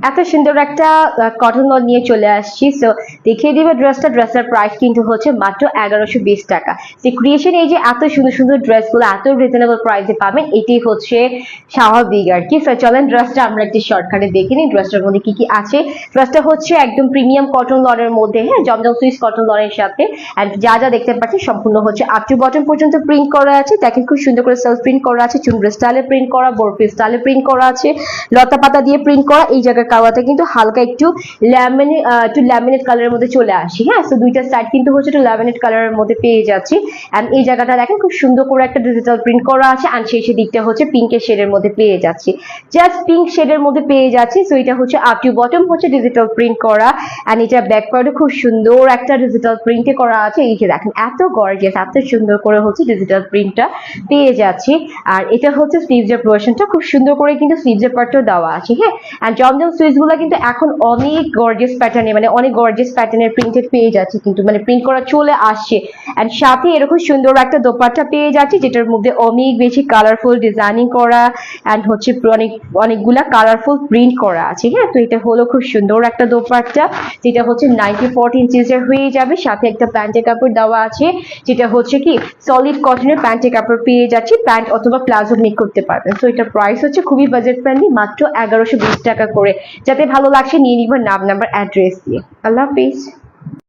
এত সুন্দর একটা কটন লন নিয়ে চলে আসছি। সো দেখিয়ে দিবে ড্রেসটার প্রাইস কিন্তু হচ্ছে মাত্র 1120 টাকা। যে ক্রিয়েশন এই যে এত সুন্দর সুন্দর ড্রেসগুলো এত রিজনেবল প্রাইসে পাবেন, এটি হচ্ছে স্বাভাবিক আর কি। সো চলেন ড্রেসটা আমরা একটি শর্টকাটে দেখে নিই ড্রেসটার মধ্যে কি কি আছে। ড্রেসটা হচ্ছে একদম প্রিমিয়াম কটন লনের মধ্যে, হ্যাঁ, জমজম সুইস কটন লনের সাথে। এন্ড যা যা দেখতে পাচ্ছেন সম্পূর্ণ হচ্ছে আপ টু বটম পর্যন্ত প্রিন্ট করা আছে। দেখেন খুব সুন্দর করে সেলফ প্রিন্ট করা আছে, চুনগ্রা স্টাইলে প্রিন্ট করা, বরফি স্টাইলে প্রিন্ট করা আছে, লতা পাতা দিয়ে প্রিন্ট করা। এই জায়গার কালারটা কিন্তু হালকা একটু ল্যামিনেট কালারের মধ্যে চলে আসি, হ্যাঁ। সো দুইটা সাইড কিন্তু হচ্ছে একটু ল্যামিনেট কালারের মধ্যে পেয়ে যাচ্ছি। এন্ড এই জায়গাটা দেখেন খুব সুন্দর করে একটা ডিজিটাল প্রিন্ট করা আছে। এন্ড শেষের দিকটা হচ্ছে পিঙ্কের শেডের মধ্যে পেয়ে যাচ্ছি, জাস্ট পিঙ্ক শেডের মধ্যে পেয়ে যাচ্ছি। সো এটা হচ্ছে আপ টু বটম হচ্ছে ডিজিটাল প্রিন্ট করা। এন্ড এটা ব্যাক পার্টে খুব সুন্দর একটা ডিজিটাল প্রিন্টে করা আছে। এই যে দেখেন এত গর্জিয়াস, এত সুন্দর করে হচ্ছে ডিজিটাল প্রিন্টটা পেয়ে যাচ্ছি। আর এটা হচ্ছে স্লিভসের পোরশনটা, খুব সুন্দর করে কিন্তু স্লিভসের পার্টটাও দেওয়া আছে, হ্যাঁ। আর জমজম সুইচ গুলো কিন্তু এখন অনেক গর্জিয়াস প্যাটার্নে, মানে অনেক গর্জিয়াস প্যাটার্নের প্রিন্টেড পেয়ে যাচ্ছে, কিন্তু মানে প্রিন্ট করা চলে আসছে। এন্ড সাথে এরকম সুন্দর একটা দোপাট্টা পেয়ে যাচ্ছে, যেটার মধ্যে অনেক বেশি কালারফুল ডিজাইনিং করা এন্ড হচ্ছে অনেকগুলা কালারফুল প্রিন্ট করা আছে, হ্যাঁ। তো এটা হলো খুব সুন্দর একটা দোপাট্টা, যেটা হচ্ছে 94 ইঞ্চেসের হয়ে যাবে। সাথে একটা প্যান্টের কাপড় দেওয়া আছে, যেটা হচ্ছে কি সলিড কটনের প্যান্টের কাপড় পেয়ে যাচ্ছি। প্যান্ট অথবা প্লাজো মেক করতে পারবেন। তো এটার প্রাইস হচ্ছে খুবই বাজেট ফ্রেন্ডলি, মাত্র 1120 টাকা করে। যাতে ভালো লাগছে নিয়ে নিবেন নাম নাম্বার অ্যাড্রেস দিয়ে। আল্লাহ হাফিজ।